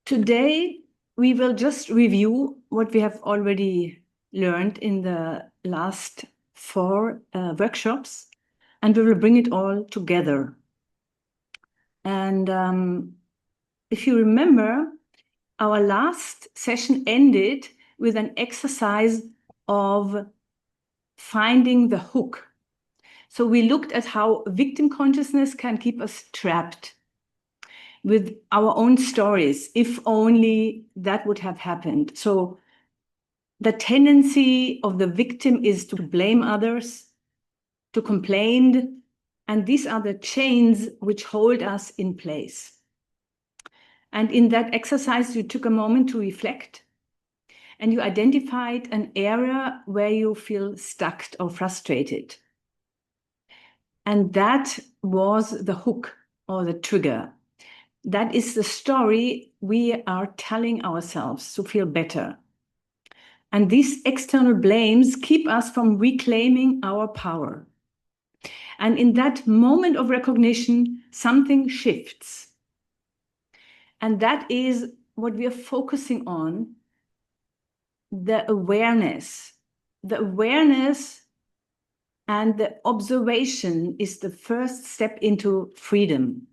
Today, we will just review what we have already learned in the last 4 workshops, and we will bring it all together. And if you remember, our last session ended with an exercise of finding the hook. So we looked at how victim consciousness can keep us trapped with our own stories, if only that would have happened. So the tendency of the victim is to blame others, to complain, and these are the chains which hold us in place. And in that exercise, you took a moment to reflect, and you identified an area where you feel stuck or frustrated. And that was the hook or the trigger. That is the story we are telling ourselves to feel better. And these external blames keep us from reclaiming our power. And in that moment of recognition, something shifts. And that is what we are focusing on, the awareness. The awareness and the observation is the first step into freedom.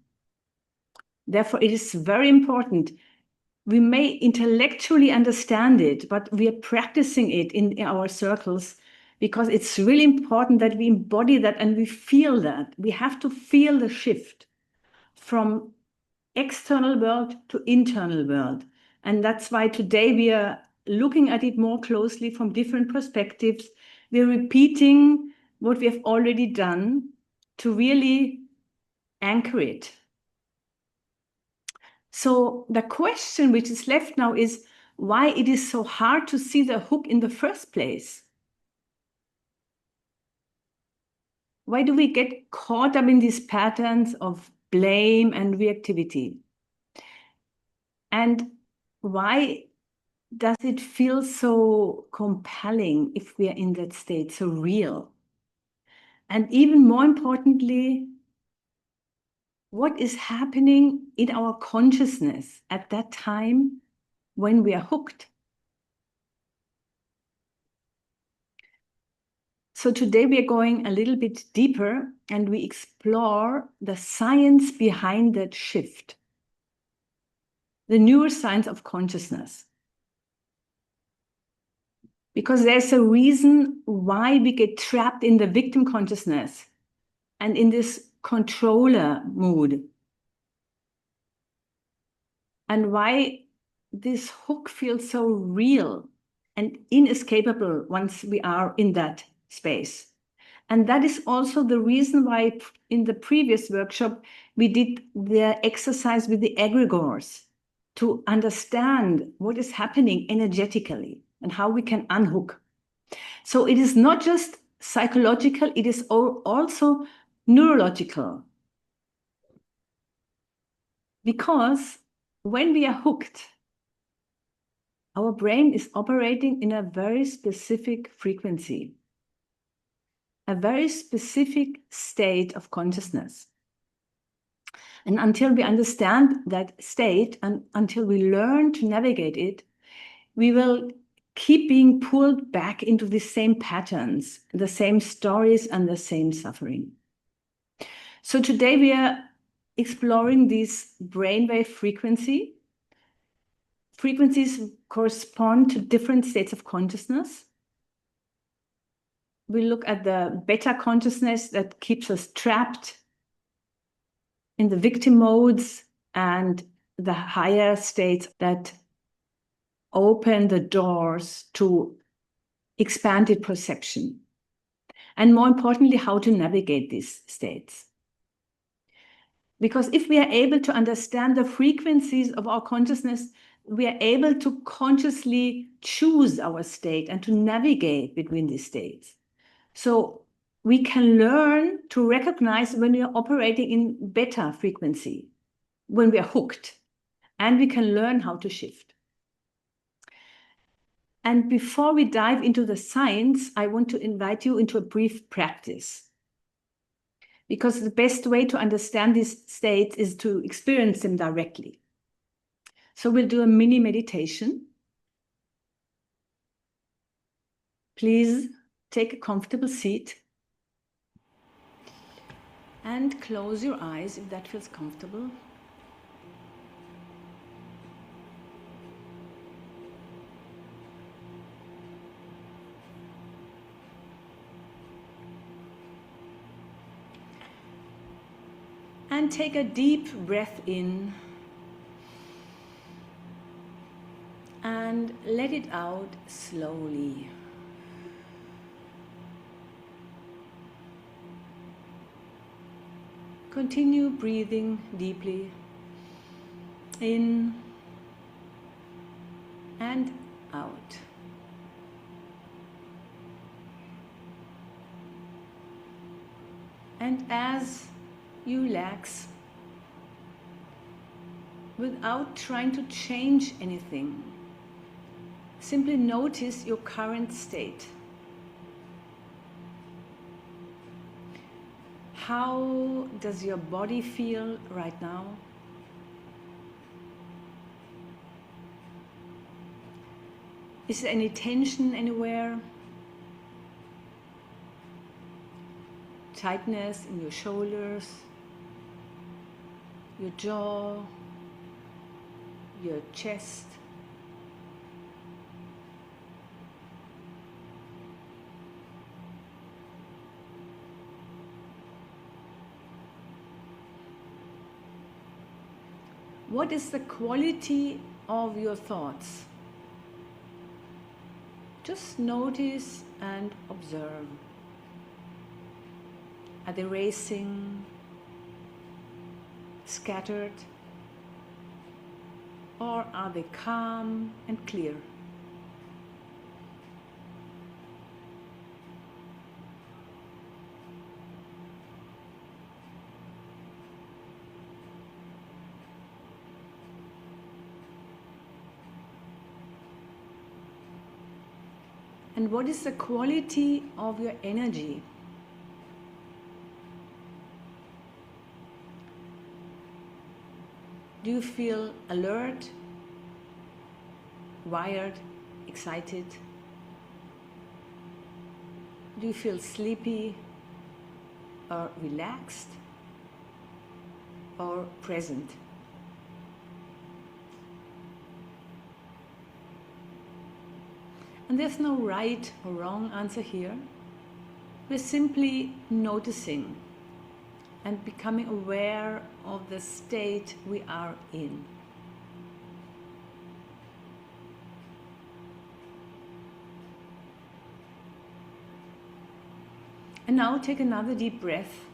Therefore, it is very important. We may intellectually understand it, but we are practicing it in our circles because it's really important that we embody that and we feel that. We have to feel the shift from external world to internal world. And that's why today we are looking at it more closely from different perspectives. We're repeating what we have already done to really anchor it. So the question which is left now is why it is so hard to see the hook in the first place. Why do we get caught up in these patterns of blame and reactivity? And why does it feel so compelling if we are in that state, so real? And even more importantly, what is happening in our consciousness at that time when we are hooked? So today we are going a little bit deeper and we explore the science behind that shift, the neuroscience of consciousness. Because there's a reason why we get trapped in the victim consciousness and in this controller mood. And why this hook feels so real and inescapable once we are in that space. And that is also the reason why in the previous workshop, we did the exercise with the egregores to understand what is happening energetically and how we can unhook. So it is not just psychological, it is also neurological. Because when we are hooked, our brain is operating in a very specific frequency, a very specific state of consciousness. And until we understand that state and until we learn to navigate it, we will keep being pulled back into the same patterns, the same stories, and the same suffering. So today we are exploring this brainwave frequency. Frequencies correspond to different states of consciousness. We look at the beta consciousness that keeps us trapped in the victim modes and the higher states that open the doors to expanded perception. And more importantly, how to navigate these states. Because if we are able to understand the frequencies of our consciousness, we are able to consciously choose our state and to navigate between these states. So we can learn to recognize when we are operating in beta frequency, when we are hooked, and we can learn how to shift. And before we dive into the science, I want to invite you into a brief practice. because the best way to understand these states is to experience them directly. So we'll do a mini meditation. Please take a comfortable seat and close your eyes if that feels comfortable. And take a deep breath in and let it out slowly. Continue breathing deeply in and out. And as you relax, without trying to change anything, simply notice your current state. How does your body feel right now? Is there any tension anywhere? Tightness in your shoulders, your jaw, your chest? What is the quality of your thoughts? Just notice and observe. Are they racing, scattered, or are they calm and clear? And what is the quality of your energy? Do you feel alert, wired, excited? Do you feel sleepy or relaxed or present? And there's no right or wrong answer here. We're simply noticing and becoming aware of the state we are in. And now take another deep breath.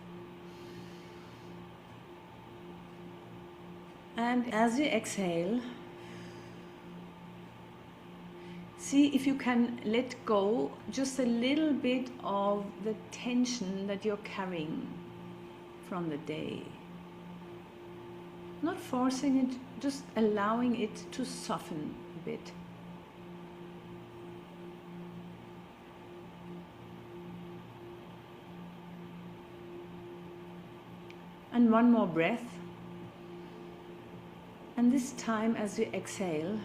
And as you exhale, see if you can let go just a little bit of the tension that you're carrying from the day. Not forcing it, just allowing it to soften a bit. And one more breath. And this time as you exhale,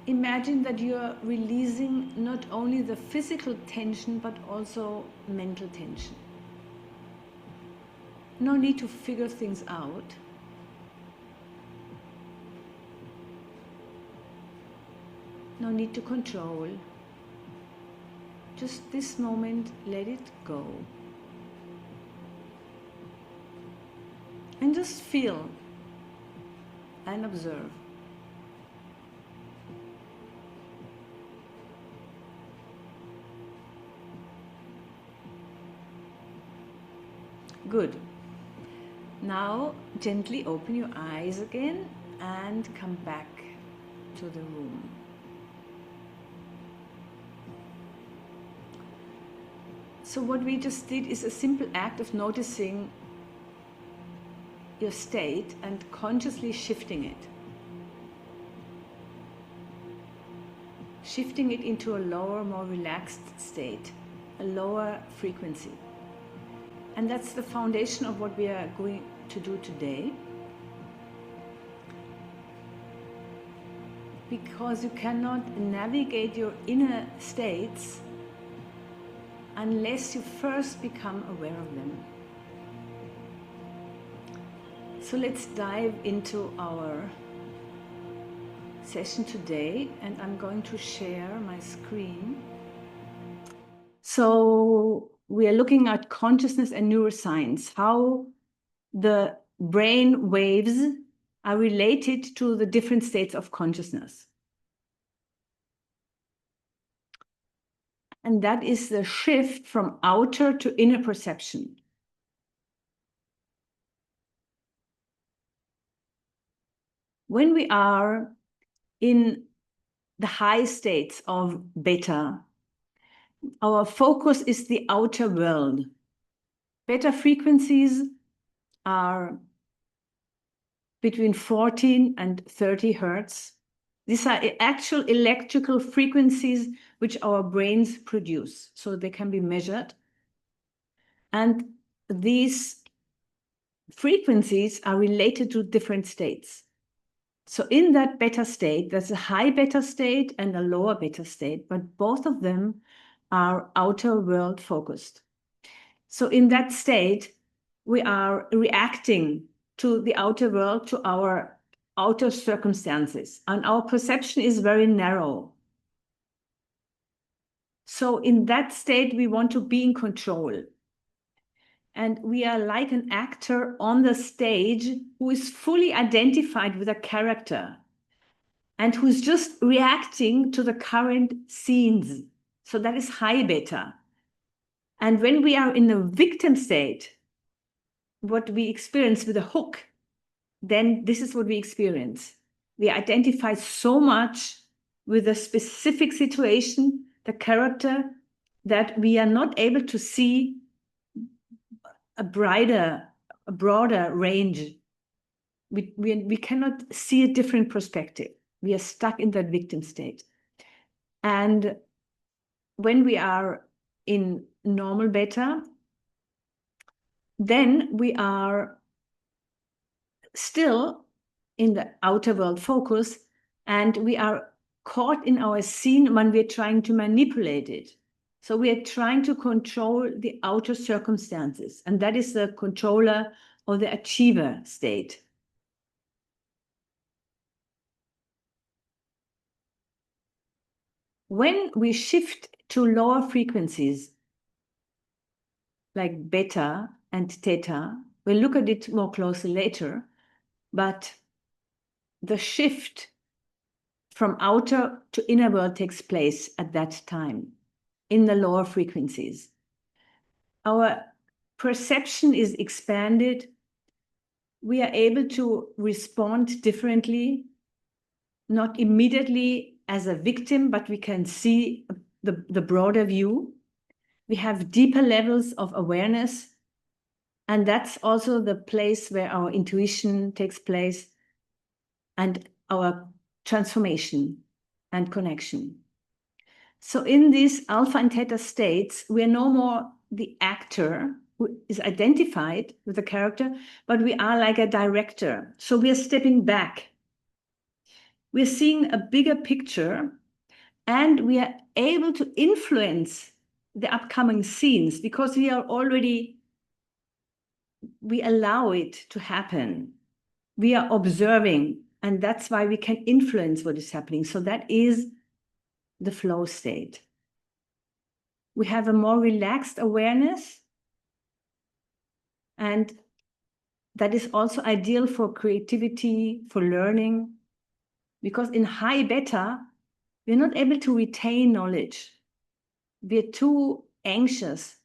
imagine that you are releasing not only the physical tension but also mental tension. No need to figure things out. No need to control. Just this moment, let it go. And just feel and observe. Good. Now gently open your eyes again and come back to the room. So what we just did is a simple act of noticing your state and consciously shifting it. Shifting it into a lower, more relaxed state, a lower frequency. And that's the foundation of what we are going to do today. Because you cannot navigate your inner states unless you first become aware of them. So let's dive into our session today, and I'm going to share my screen. So we are looking at consciousness and neuroscience, how the brain waves are related to the different states of consciousness. And that is the shift from outer to inner perception. When we are in the high states of beta, our focus is the outer world. Beta frequencies are between 14 and 30 hertz. These are actual electrical frequencies which our brains produce, so they can be measured. And these frequencies are related to different states. So in that beta state, there's a high beta state and a lower beta state, but both of them are outer world focused. So in that state, we are reacting to the outer world, to our outer circumstances, and our perception is very narrow. So in that state, we want to be in control. And we are like an actor on the stage who is fully identified with a character and who's just reacting to the current scenes. So that is high beta. And when we are in the victim state, what we experience with a hook, then this is what we experience. We identify so much with a specific situation, the character, that we are not able to see a broader range. We cannot see a different perspective. We are stuck in that victim state. And when we are in normal beta, then we are still in the outer world focus, and we are caught in our scene when we're trying to manipulate it. So we are trying to control the outer circumstances, and that is the controller or the achiever state. When we shift to lower frequencies, like beta and theta, we'll look at it more closely later, but the shift from outer to inner world takes place at that time in the lower frequencies. Our perception is expanded. We are able to respond differently, not immediately as a victim, but we can see the broader view. We have deeper levels of awareness. And that's also the place where our intuition takes place and our transformation and connection. So in these alpha and theta states, we are no more the actor who is identified with the character, but we are like a director. So we are stepping back. We're seeing a bigger picture, and we are able to influence the upcoming scenes because we allow it to happen. We are observing, and that's why we can influence what is happening. So that is the flow state. We have a more relaxed awareness, and that is also ideal for creativity, for learning, because in high beta, we're not able to retain knowledge. We're too anxious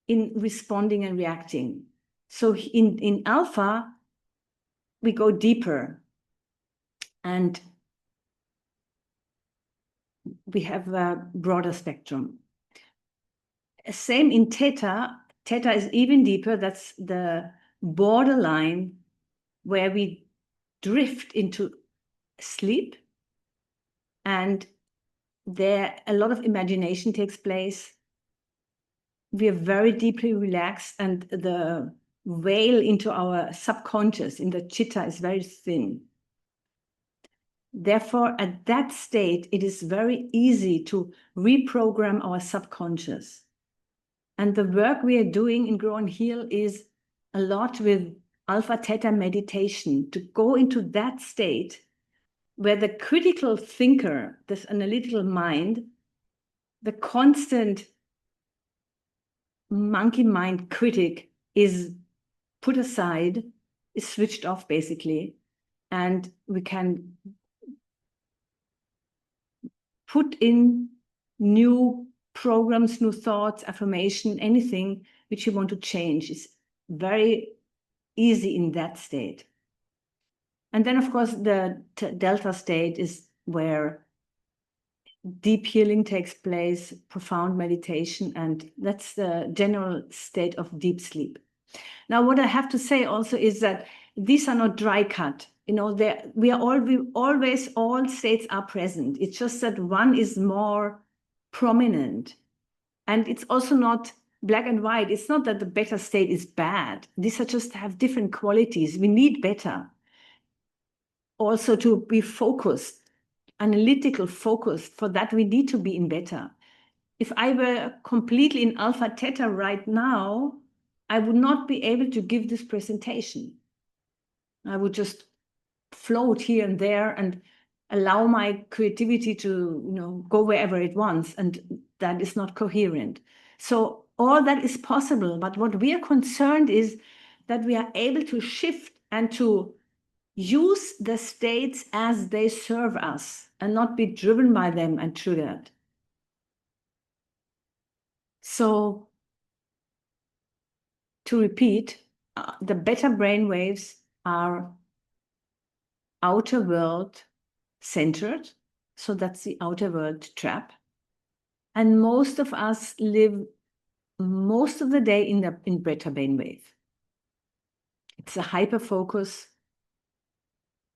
in responding and reacting. So in alpha, we go deeper, and we have a broader spectrum. Same in theta. Theta is even deeper. That's the borderline where we drift into sleep, and there a lot of imagination takes place. we are very deeply relaxed, and the veil into our subconscious in the chitta is very thin. Therefore, at that state, it is very easy to reprogram our subconscious. And the work we are doing in Grow and Heal is a lot with alpha theta meditation, to go into that state where the critical thinker, this analytical mind, the constant monkey mind critic is put aside, is switched off basically, and we can put in new programs, new thoughts, affirmation, anything which you want to change is very easy in that state. And then, of course, the delta state is where deep healing takes place, profound meditation, and that's the general state of deep sleep. Now, what I have to say also is that these are not dry cut. You know, we always, all states are present. It's just that one is more prominent. And it's also not black and white. It's not that the beta state is bad. These are just have different qualities. We need beta. Also to be focused, analytical focused. For that, we need to be in beta. If I were completely in alpha theta right now, I would not be able to give this presentation. I would just float here and there and allow my creativity to, go wherever it wants, and that is not coherent. So all that is possible, but what we are concerned is that we are able to shift and to use the states as they serve us and not be driven by them and triggered. So to repeat, the beta brain waves are outer world centered. So that's the outer world trap. And most of us live most of the day in beta brain wave. It's a hyper focus,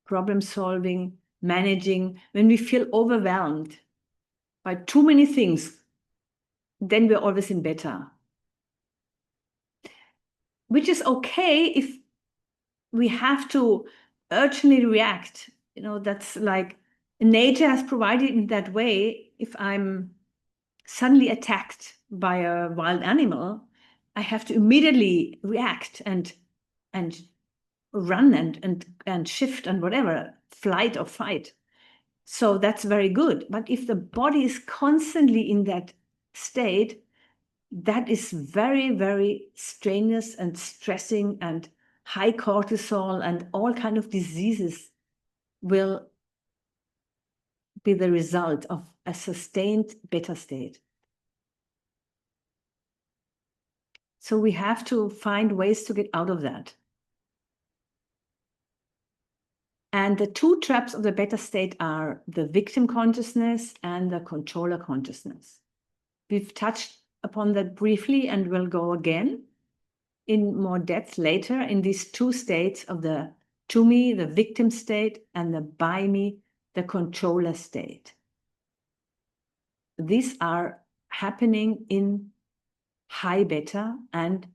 problem solving, managing. When we feel overwhelmed by too many things, then we're always in beta. Which is okay if we have to urgently react. That's like nature has provided in that way. If I'm suddenly attacked by a wild animal, I have to immediately react and run and shift and whatever, flight or fight. So that's very good. But if the body is constantly in that state, that is very, very strenuous and stressing, and high cortisol and all kind of diseases will be the result of a sustained beta state. So we have to find ways to get out of that. And the two traps of the beta state are the victim consciousness and the controller consciousness. We've touched upon that briefly and will go again in more depth later in these two states of the to me, the victim state, and the by me, the controller state. These are happening in high beta and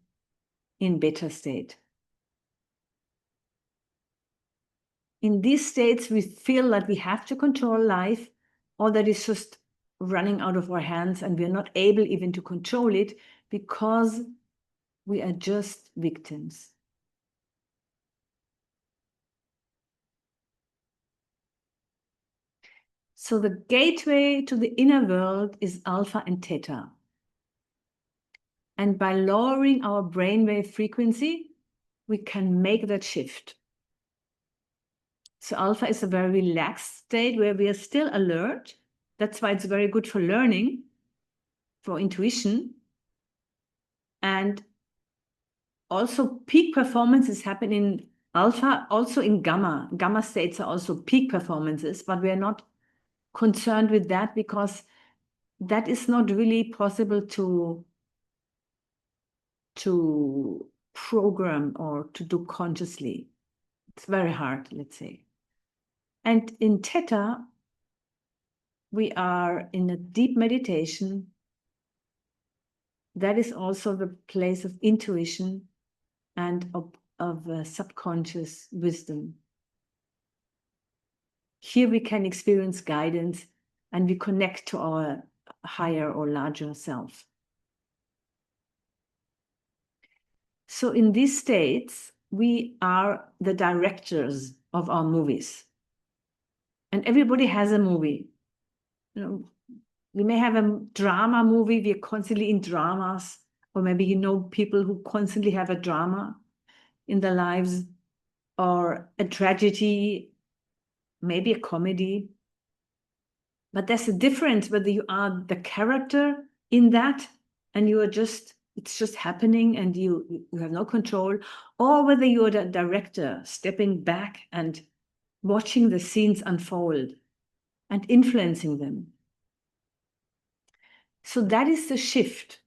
in beta state. In these states, we feel that we have to control life, or that it's just running out of our hands and we're not able even to control it because we are just victims. So the gateway to the inner world is alpha and theta. And by lowering our brainwave frequency, we can make that shift. So alpha is a very relaxed state where we are still alert. That's why it's very good for learning, for intuition. And also peak performances happen in alpha, also in gamma. Gamma states are also peak performances, but we are not concerned with that because that is not really possible to program or to do consciously. It's very hard, let's say. And in Theta, we are in a deep meditation that is also the place of intuition and of subconscious wisdom. Here we can experience guidance and we connect to our higher or larger self. So in these states, we are the directors of our movies. And everybody has a movie. You know, we may have a drama movie, we are constantly in dramas, or maybe you know people who constantly have a drama in their lives, or a tragedy, maybe a comedy. But there's a difference whether you are the character in that and you are just, it's just happening and you have no control, or whether you're the director stepping back and watching the scenes unfold and influencing them. So that is the shift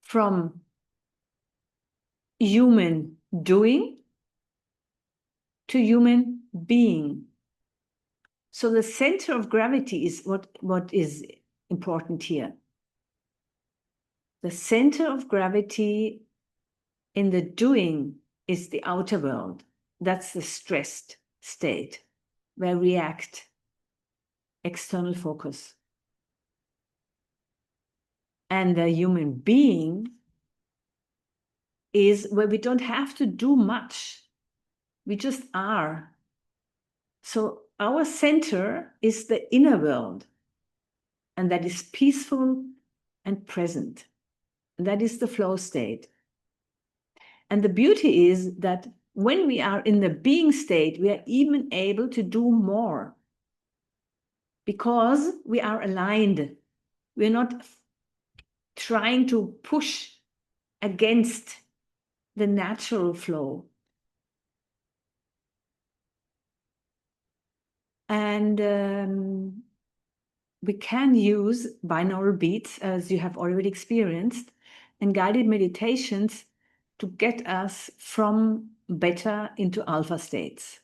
from human doing to human being. So the center of gravity is what is important here. The center of gravity in the doing is the outer world. That's the stressed state where we react, external focus. And the human being is where we don't have to do much. We just are. So our center is the inner world, and that is peaceful and present. And that is the flow state. And the beauty is that when we are in the being state, we are even able to do more because we are aligned. We're not trying to push against the natural flow. And we can use binaural beats, as you have already experienced, and guided meditations to get us from beta into alpha states.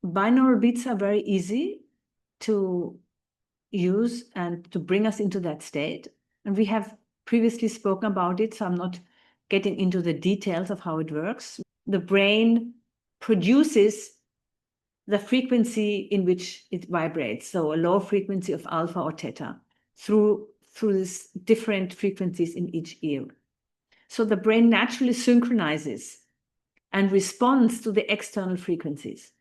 Binaural beats are very easy to use and to bring us into that state. And we have previously spoken about it, so I'm not getting into the details of how it works. The brain produces the frequency in which it vibrates, so a low frequency of alpha or theta, through these different frequencies in each ear. So the brain naturally synchronizes and responds to the external frequencies.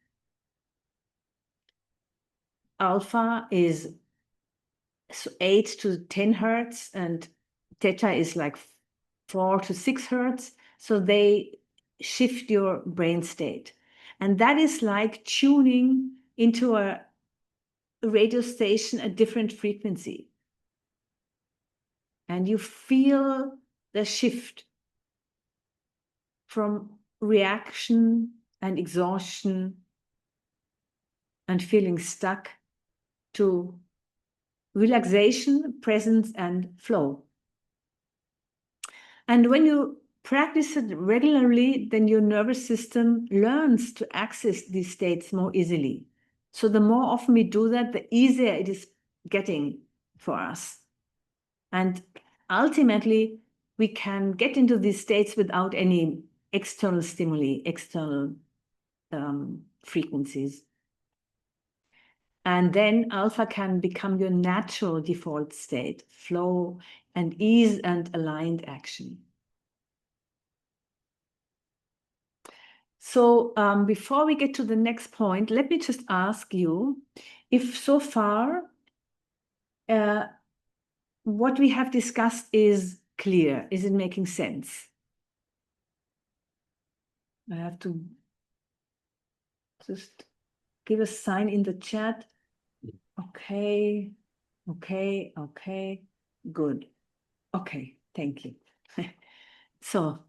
Alpha is 8 to 10 hertz, and theta is like 4 to 6 hertz. So they shift your brain state. And that is like tuning into a radio station at different frequency. And you feel the shift from reaction and exhaustion and feeling stuck to relaxation, presence, and flow. And when you practice it regularly, then your nervous system learns to access these states more easily. So the more often we do that, the easier it is getting for us. And ultimately, we can get into these states without any external stimuli, external frequencies. And then alpha can become your natural default state, flow and ease and aligned action. So before we get to the next point, let me just ask you if so far what we have discussed is clear. Is it making sense? I have to just give a sign in the chat. Okay, okay, okay, good. Okay, thank you. So,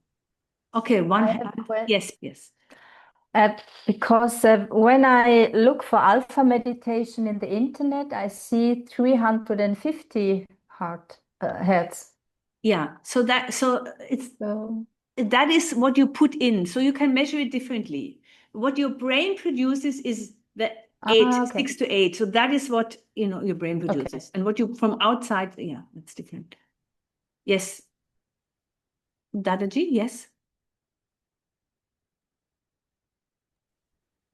okay, yes, yes. Because when I look for alpha meditation in the internet, I see 350 hertz. Yeah, so that is what you put in. So you can measure it differently. What your brain produces is the 6 to 8. So that is what your brain produces. Okay. And what you from outside, yeah, that's different. Yes. Dadaji, yes.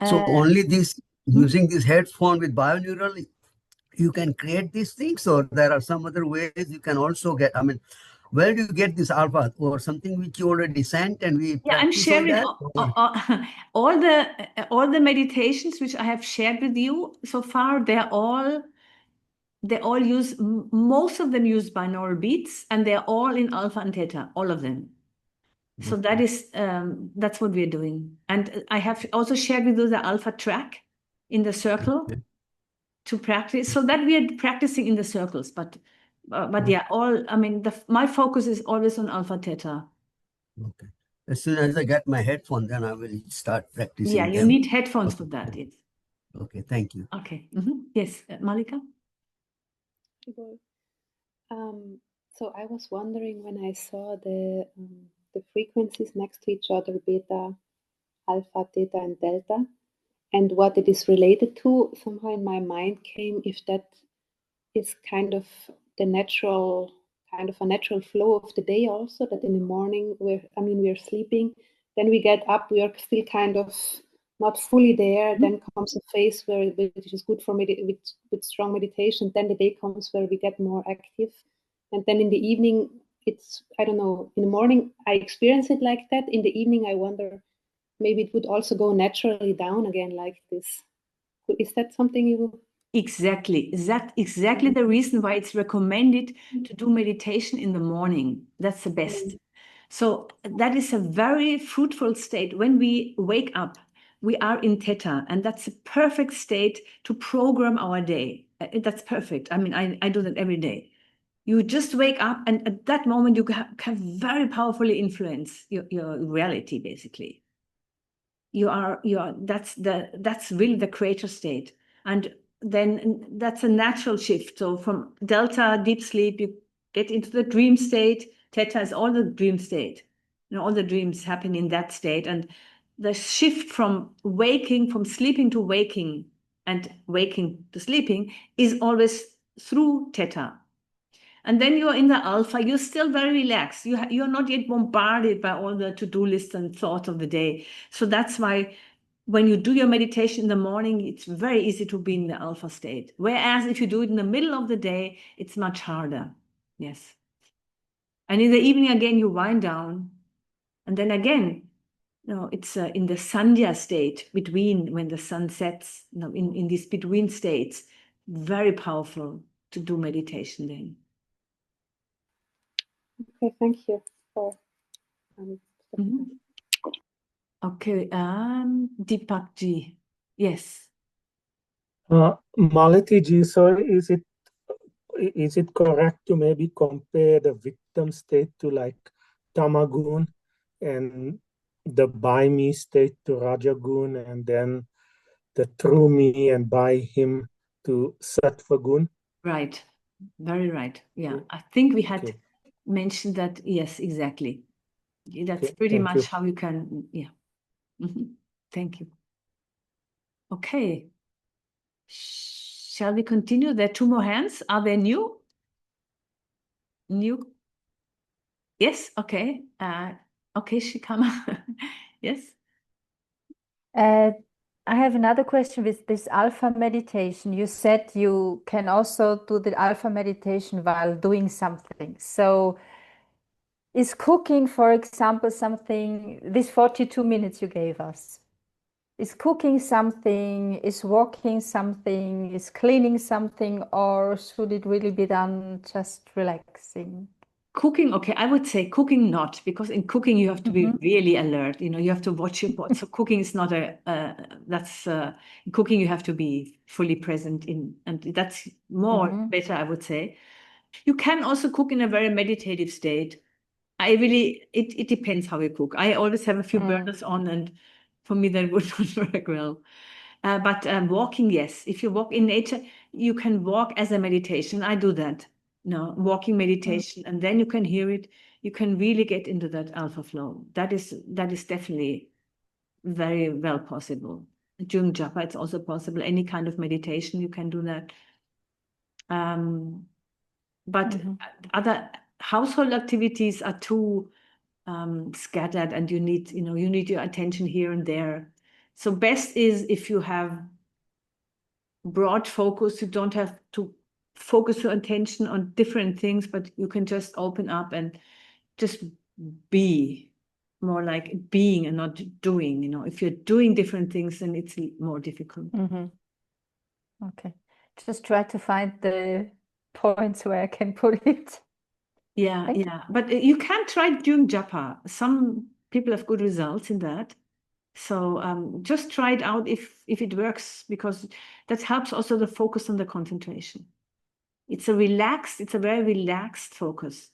So only this, using this headphone with bioneural, you can create these things, or there are some other ways you can also get, I mean, where do you get this alpha, or something which you already sent and we Yeah, I'm practice on sharing that? all the meditations which I have shared with you so far. They all use, most of them use binaural beats, and they're all in alpha and theta, all of them. So that is that's what we're doing. And I have also shared with you the alpha track in the circle to practice, so that we are practicing in the circles. But yeah, I mean, my focus is always on alpha theta. Okay. As soon as I get my headphone, then I will start practicing. Yeah, you them. need headphones for that. Yes. Okay, thank you. Okay. Yes, Malika? So I was wondering when I saw the frequencies next to each other, beta, alpha, theta, and delta, and what it is related to, somehow in my mind came if that is kind of a natural flow of the day also, that in the morning we're sleeping, then we get up, we are still kind of not fully there, then comes a phase which is good for with strong meditation, then the day comes where we get more active, and then in the evening it's, I don't know, in the morning I experience it like that, in the evening I wonder maybe it would also go naturally down again like this. Is that something you... Exactly. That's exactly the reason why it's recommended to do meditation in the morning. That's the best. So that is a very fruitful state. When we wake up, we are in theta, and that's a perfect state to program our day. That's perfect. I mean, I do that every day. You just wake up, and at that moment, you can very powerfully influence your reality, basically. That's really the creator state. And then that's a natural shift. So from delta, deep sleep, you get into the dream state. Theta is all the dream state. All the dreams happen in that state. And the shift from sleeping to waking, and waking to sleeping, is always through theta. And then you're in the alpha, you're still very relaxed. You're not yet bombarded by all the to-do lists and thoughts of the day. So that's why when you do your meditation in the morning, it's very easy to be in the alpha state. Whereas if you do it in the middle of the day, it's much harder. Yes. And in the evening, again, you wind down. And then again, it's in the sandhya state, between when the sun sets, in these between states, very powerful to do meditation then. Okay, thank you for Okay, Deepak ji. Yes. Malati ji, so is it correct to maybe compare the victim state to like Tamagun, and the by me state to Rajagun, and then the through me and by him to Sattvagun? Right. Very right. Yeah. I think we had Okay. mentioned that. Yes, exactly. That's Okay, pretty thank much you. how you can, yeah. Thank you. Okay. Shall we continue? There are two more hands. Are they new? New? Yes, okay. Okay, Shikama. Yes. I have another question with this alpha meditation. You said you can also do the alpha meditation while doing something. So is cooking, for example, something, this 42 minutes you gave us, is cooking something, is walking something, is cleaning something, or should it really be done just relaxing? Cooking, okay, I would say cooking not, because in cooking you have to be really alert. You have to watch your body. So cooking is not in cooking you have to be fully present in, and that's more better, I would say. You can also cook in a very meditative state. It depends how you cook. I always have a few burners on, and for me that would not work well. But walking, yes. If you walk in nature, you can walk as a meditation. I do that. Walking meditation, and then you can hear it. You can really get into that alpha flow. That is definitely very well possible. During japa, it's also possible. Any kind of meditation, you can do that. But household activities are too scattered, and you need your attention here and there. So best is if you have broad focus. You don't have to focus your attention on different things, but you can just open up and just be, more like being and not doing. If you're doing different things, then it's more difficult. Okay. Just try to find the points where I can put it. Yeah, but you can try doing japa. Some people have good results in that. So just try it out if it works, because that helps also the focus on the concentration. It's a very relaxed focus.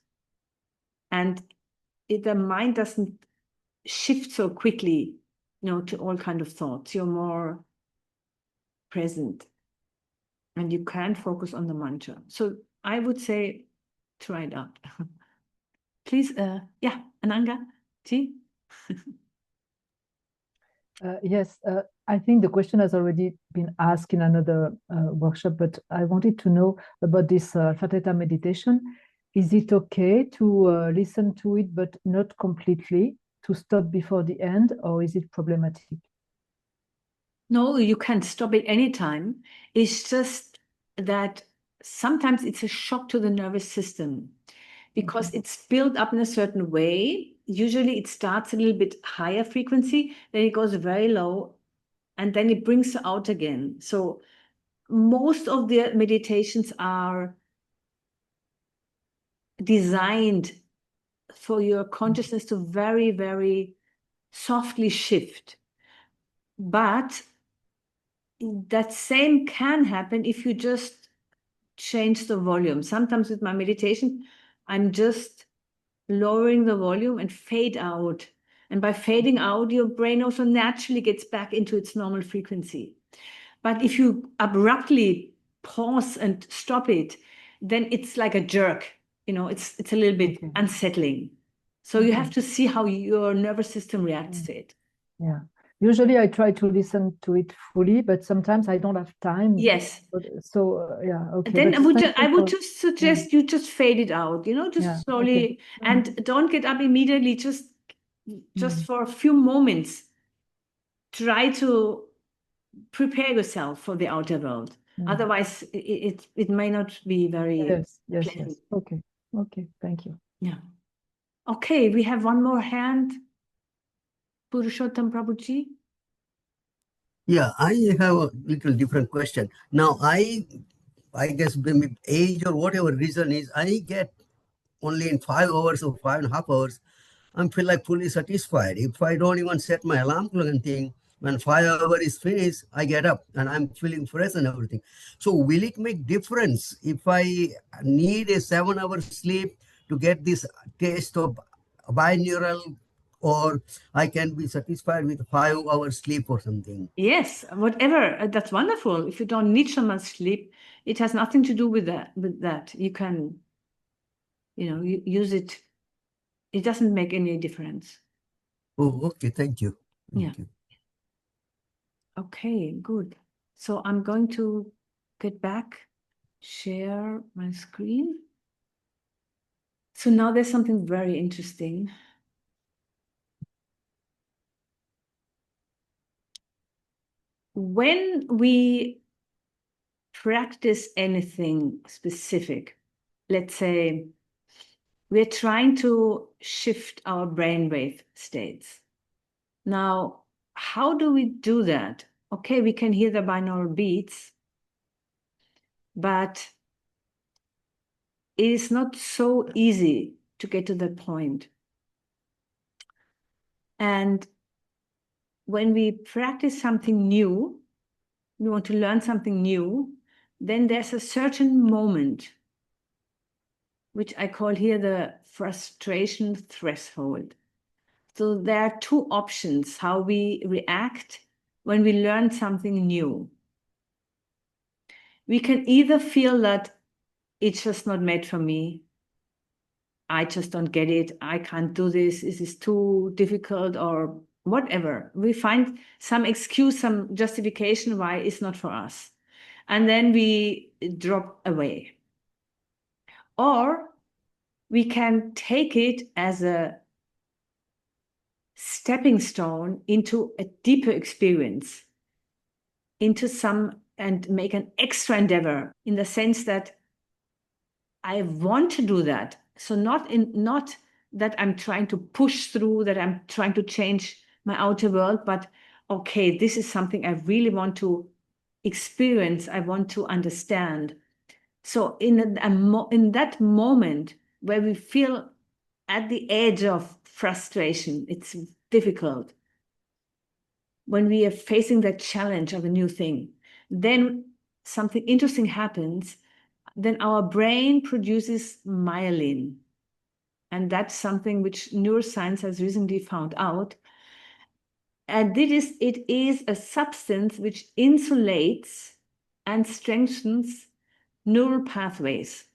And the mind doesn't shift so quickly, to all kind of thoughts. You're more present and you can focus on the mantra. So I would say, try it out. Please, Ananga, T? Yes, I think the question has already been asked in another workshop, but I wanted to know about this Alpha Theta meditation. Is it okay to listen to it, but not completely, to stop before the end, or is it problematic? No, you can stop it anytime. It's just that sometimes it's a shock to the nervous system because it's built up in a certain way. Usually it starts a little bit higher frequency, then it goes very low, and then it brings you out again. So most of the meditations are designed for your consciousness to very, very softly shift. But that same can happen if you just change the volume. Sometimes with my meditation, I'm just lowering the volume and fade out. And by fading out, your brain also naturally gets back into its normal frequency. But if you abruptly pause and stop it, then it's like a jerk. It's a little bit unsettling. So you have to see how your nervous system reacts to it. Yeah. Usually I try to listen to it fully, but sometimes I don't have time. Yes. So okay. Then I would just suggest you just fade it out, just slowly, and don't get up immediately. Just for a few moments, try to prepare yourself for the outer world. Otherwise, it may not be very pleasant. Okay. Thank you. Yeah. Okay, we have one more hand. Purushottam Prabhuji. Yeah, I have a little different question. Now, I guess maybe age or whatever reason is, I get only in 5 hours or 5.5 hours, I feel like fully satisfied. If I don't even set my alarm clock and thing, when 5 hours is finished, I get up and I'm feeling fresh and everything. So will it make difference if I need a 7-hour sleep to get this taste of binaural, or I can be satisfied with 5 hours sleep or something? Yes, whatever. That's wonderful. If you don't need so much sleep, it has nothing to do with that. You can, use it. It doesn't make any difference. Oh, okay. Thank you. Thank you. Okay, good. So I'm going to get back, share my screen. So now there's something very interesting. When we practice anything specific, let's say we're trying to shift our brainwave states. Now, how do we do that? Okay, we can hear the binaural beats, but it is not so easy to get to that point. And when we practice something new, we want to learn something new, then there's a certain moment, which I call here the frustration threshold. So there are two options how we react when we learn something new. We can either feel that it's just not made for me. I just don't get it. I can't do this. This is too difficult, or whatever. We find some excuse, some justification why it's not for us. And then we drop away. Or we can take it as a stepping stone into a deeper experience, into and make an extra endeavor, in the sense that I want to do that. So not that I'm trying to push through, that I'm trying to change my outer world, but okay, this is something I really want to experience, I want to understand. So in that moment where we feel at the edge of frustration, it's difficult, when we are facing that challenge of a new thing, then something interesting happens. Then our brain produces myelin. And that's something which neuroscience has recently found out. And it is a substance which insulates and strengthens neural pathways,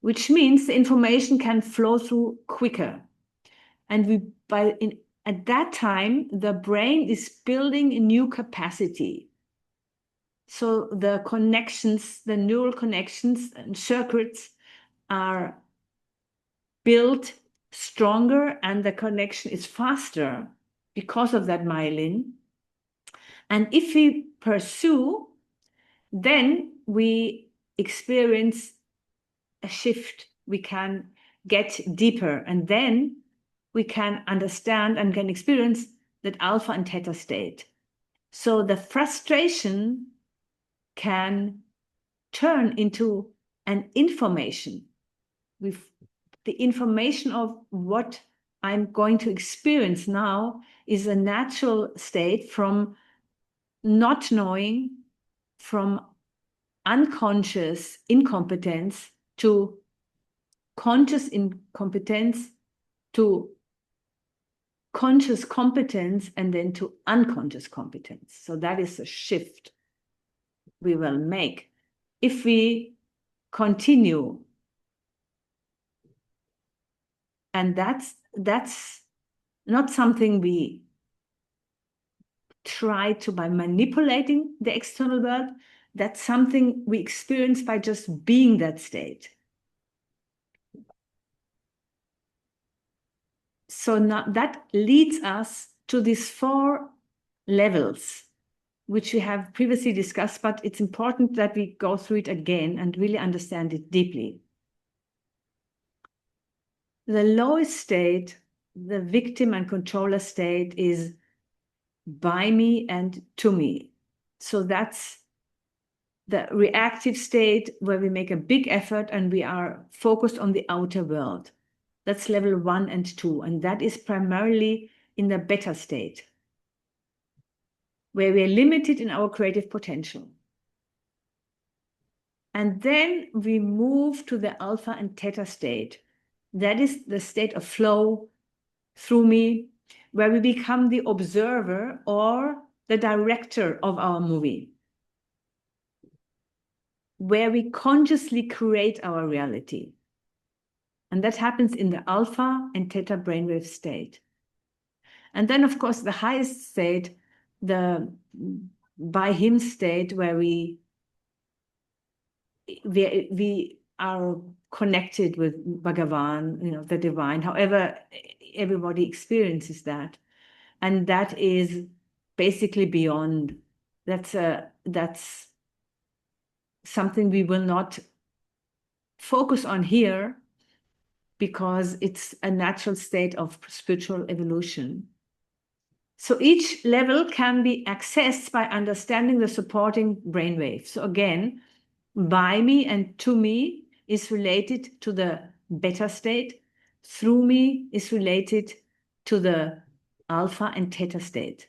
which means the information can flow through quicker. And at that time, the brain is building a new capacity. So the connections, the neural connections and circuits are built stronger, and the connection is faster because of that myelin. And if we pursue, then we experience a shift. We can get deeper, and then we can understand and can experience that alpha and theta state. So the frustration can turn into an information. The information of what I'm going to experience now is a natural state from not knowing, from unconscious incompetence to conscious incompetence to conscious competence, and then to unconscious competence. So that is a shift we will make if we continue. And that's not something we try to by manipulating the external world. That's something we experience by just being that state. So now that leads us to these 4 levels, which we have previously discussed, but it's important that we go through it again and really understand it deeply. The lowest state, the victim and controller state, is by me and to me. So that's the reactive state where we make a big effort and we are focused on the outer world. That's level 1 and 2, and that is primarily in the beta state, where we are limited in our creative potential. And then we move to the alpha and theta state. That is the state of flow through me, where we become the observer or the director of our movie, where we consciously create our reality. And that happens in the alpha and theta brainwave state. And then, of course, the highest state, the by him state, where we are connected with Bhagavan, the divine, however everybody experiences that. And that is basically beyond. That's something we will not focus on here, because it's a natural state of spiritual evolution. So each level can be accessed by understanding the supporting brainwave. So again, by me and to me is related to the beta state. Through me is related to the alpha and theta state.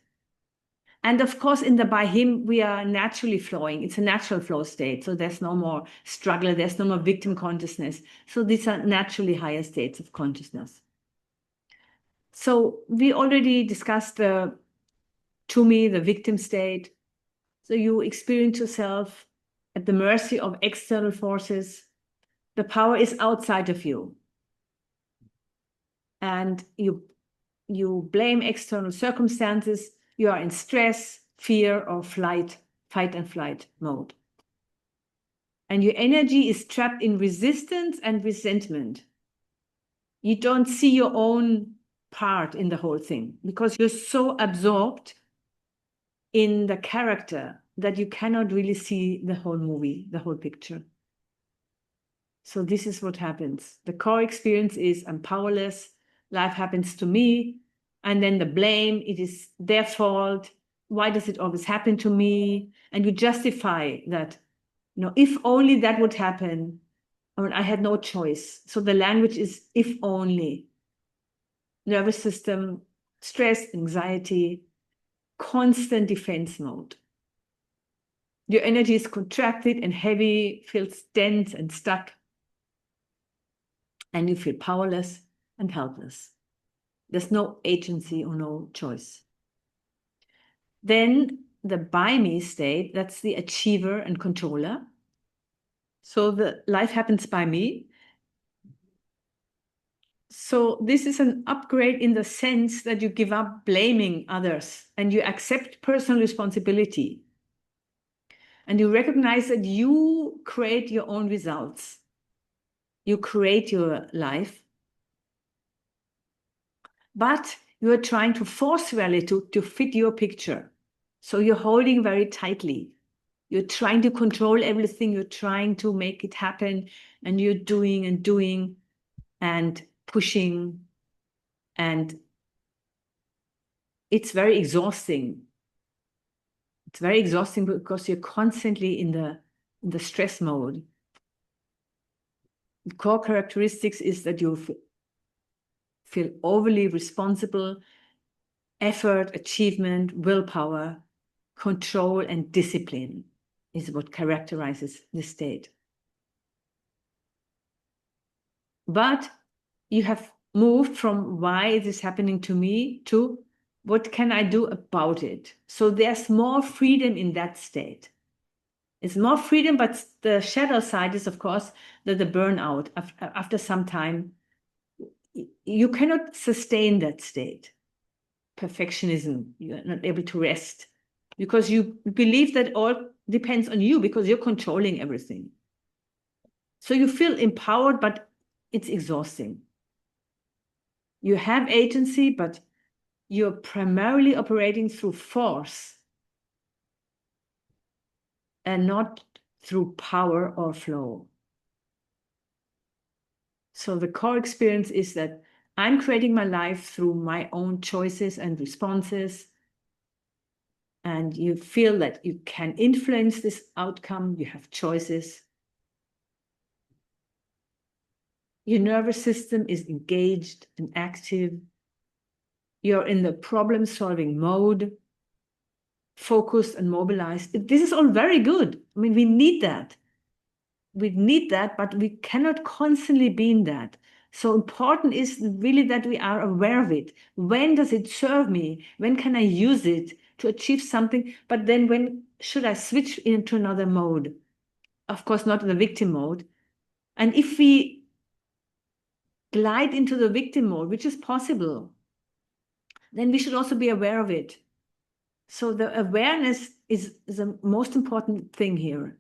And of course, in the by him, we are naturally flowing. It's a natural flow state. So there's no more struggle. There's no more victim consciousness. So these are naturally higher states of consciousness. So we already discussed the to me, the victim state. So you experience yourself at the mercy of external forces. The power is outside of you. And you blame external circumstances. You are in stress, fear, or fight and flight mode. And your energy is trapped in resistance and resentment. You don't see your own part in the whole thing because you're so absorbed in the character that you cannot really see the whole movie, the whole picture. So this is what happens. The core experience is I'm powerless, life happens to me, and then the blame, it is their fault. Why does it always happen to me? And you justify that, if only that would happen, or I had no choice. So the language is if only. Nervous system, stress, anxiety, constant defense mode. Your energy is contracted and heavy, feels dense and stuck. And you feel powerless and helpless. There's no agency or no choice. Then the by me state, that's the achiever and controller. So the life happens by me. So this is an upgrade in the sense that you give up blaming others and you accept personal responsibility. And you recognize that you create your own results. You create your life. But you are trying to force reality to fit your picture. So you're holding very tightly. You're trying to control everything. You're trying to make it happen. And you're doing and doing and pushing. And it's very exhausting. It's very exhausting because you're constantly in the stress mode. The core characteristics is that you feel overly responsible, effort, achievement, willpower, control, and discipline is what characterizes this state. But you have moved from why is this happening to me to what can I do about it? So there's more freedom in that state. It's more freedom, but the shadow side is, of course, that the burnout after some time, you cannot sustain that state. Perfectionism, you're not able to rest because you believe that all depends on you because you're controlling everything. So you feel empowered, but it's exhausting. You have agency, but you're primarily operating through force and not through power or flow. So the core experience is that I'm creating my life through my own choices and responses. And you feel that you can influence this outcome. You have choices. Your nervous system is engaged and active. You're in the problem-solving mode, focused and mobilized. This is all very good. I mean, we need that. We need that, but we cannot constantly be in that. So important is really that we are aware of it. When does it serve me? When can I use it to achieve something? But then when should I switch into another mode? Of course, not the victim mode. And if we glide into the victim mode, which is possible, then we should also be aware of it. So the awareness is the most important thing here.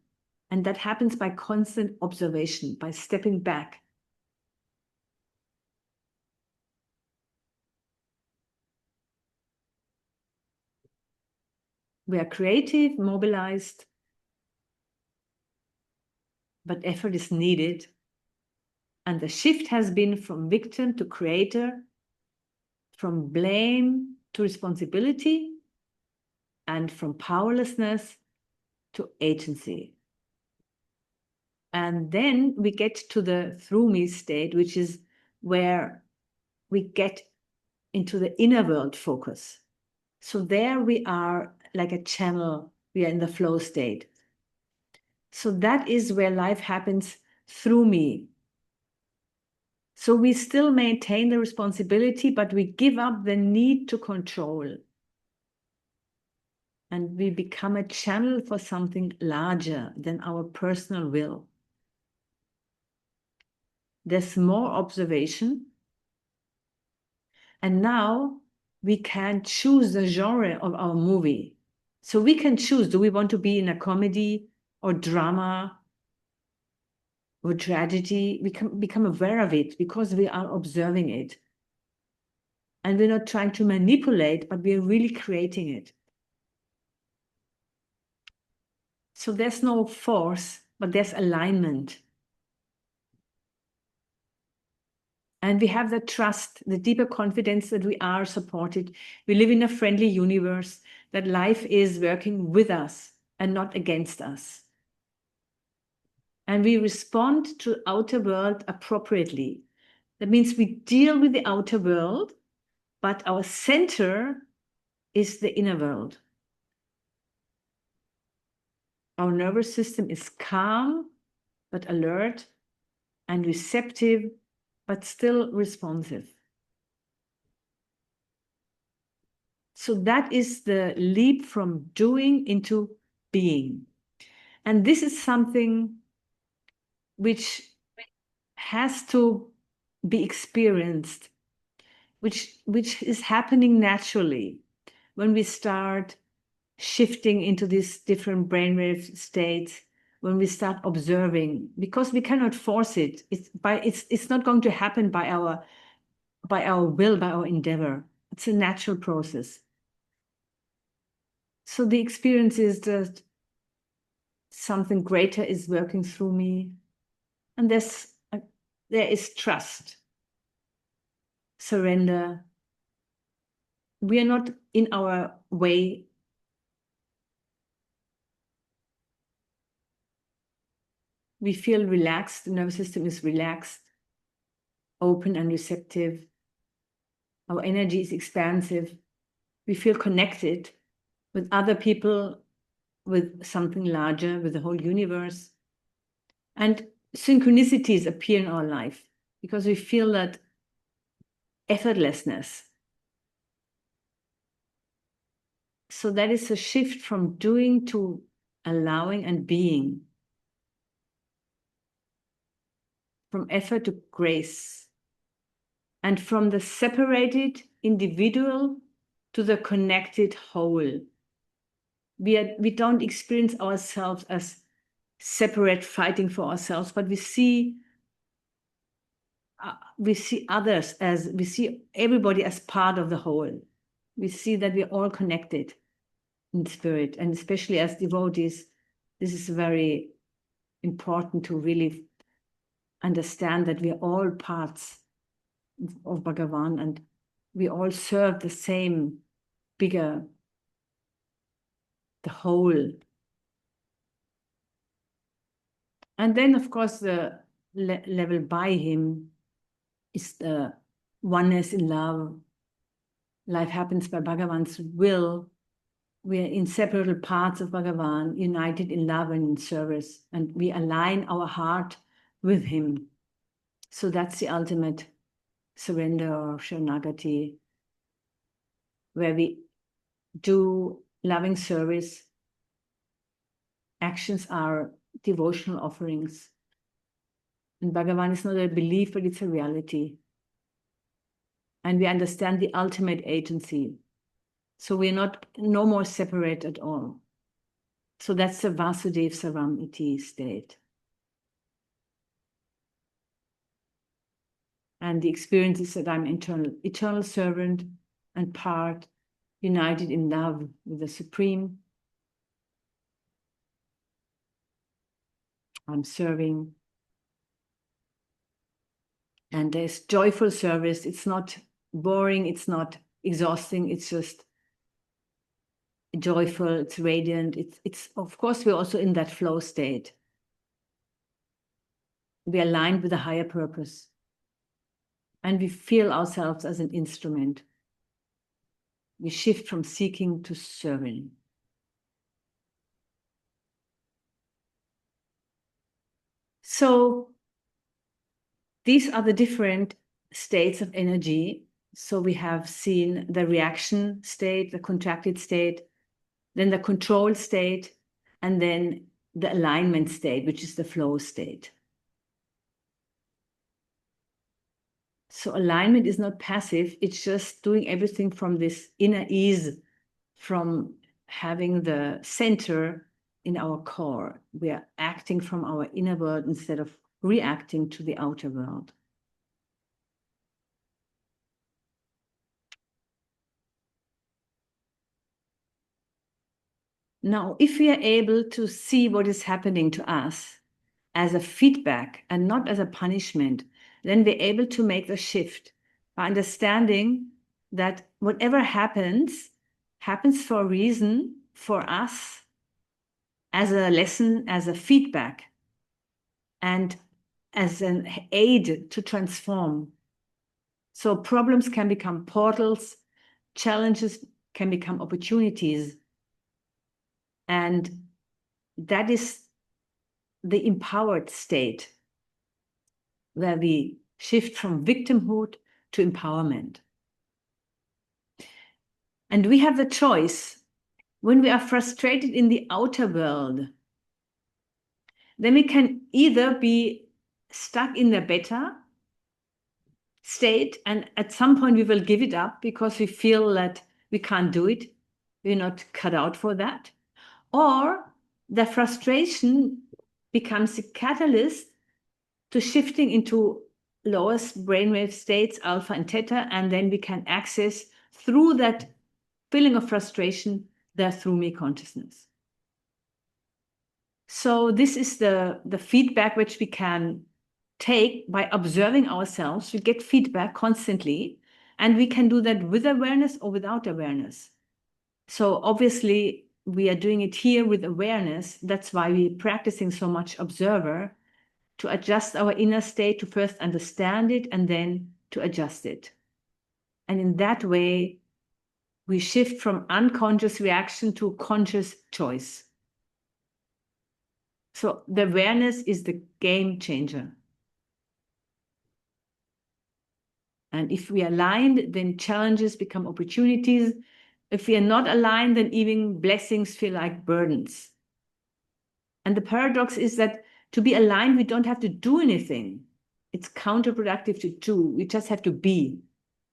And that happens by constant observation, by stepping back. We are creative, mobilized, but effort is needed. And the shift has been from victim to creator, from blame to responsibility, and from powerlessness to agency. And then we get to the through me state, which is where we get into the inner world focus. So there we are like a channel, we are in the flow state. So that is where life happens through me. So we still maintain the responsibility, but we give up the need to control. And we become a channel for something larger than our personal will. There's more observation. And now we can choose the genre of our movie. So we can choose, do we want to be in a comedy or drama or tragedy, we can become aware of it because we are observing it. And we're not trying to manipulate, but we're really creating it. So there's no force, but there's alignment. And we have the trust, the deeper confidence that we are supported. We live in a friendly universe, that life is working with us and not against us. And we respond to the outer world appropriately. That means we deal with the outer world, but our center is the inner world. Our nervous system is calm, but alert, and receptive, but still responsive. So that is the leap from doing into being. And this is something which has to be experienced, which is happening naturally when we start shifting into these different brainwave states, when we start observing, because we cannot force it. It's not going to happen by our will, by our endeavor. It's a natural process. So the experience is that something greater is working through me, and there is trust, surrender. We are not in our way. We feel relaxed, the nervous system is relaxed, open and receptive. Our energy is expansive. We feel connected with other people, with something larger, with the whole universe. And synchronicities appear in our life because we feel that effortlessness. So that is a shift from doing to allowing and being. From effort to grace. And from the separated individual to the connected whole. We don't experience ourselves as separate, fighting for ourselves, but we see others as, we see everybody as part of the whole. We see that we're all connected in spirit, and especially as devotees, this is very important to really understand that we are all parts of Bhagavan, and we all serve the same bigger, the whole. And then, of course, the level by him is the oneness in love. Life happens by Bhagavan's will. We are inseparable parts of Bhagavan, united in love and in service, and we align our heart with him. So that's the ultimate surrender or Sharanagati, where we do loving service. Actions are devotional offerings. And Bhagavan is not a belief, but it's a reality. And we understand the ultimate agency. So we're no more separate at all. So that's the Vasudev Saram Iti state. And the experience is that I'm eternal servant and part, united in love with the Supreme. I'm serving. And there's joyful service. It's not boring, it's not exhausting, it's just joyful, it's radiant. It's of course, we're also in that flow state. We are aligned with a higher purpose. And we feel ourselves as an instrument. We shift from seeking to serving. So these are the different states of energy. So we have seen the reaction state, the contracted state, then the control state, and then the alignment state, which is the flow state. So alignment is not passive, it's just doing everything from this inner ease, from having the center in our core. We are acting from our inner world instead of reacting to the outer world. Now, if we are able to see what is happening to us as a feedback and not as a punishment, then we're able to make the shift by understanding that whatever happens, happens for a reason for us, as a lesson, as a feedback, and as an aid to transform. So problems can become portals, challenges can become opportunities. And that is the empowered state, where we shift from victimhood to empowerment. And we have the choice. When we are frustrated in the outer world, then we can either be stuck in the beta state, and at some point we will give it up because we feel that we can't do it. We're not cut out for that. Or the frustration becomes a catalyst to shifting into lowest brainwave states, alpha and theta, and then we can access through that feeling of frustration, the through me consciousness. So this is the feedback which we can take by observing ourselves. We get feedback constantly, and we can do that with awareness or without awareness. So obviously we are doing it here with awareness. That's why we're practicing so much observer, to adjust our inner state, to first understand it and then to adjust it. And in that way, we shift from unconscious reaction to conscious choice. So the awareness is the game changer. And if we are aligned, then challenges become opportunities. If we are not aligned, then even blessings feel like burdens. And the paradox is that to be aligned, we don't have to do anything. It's counterproductive to do. We just have to be.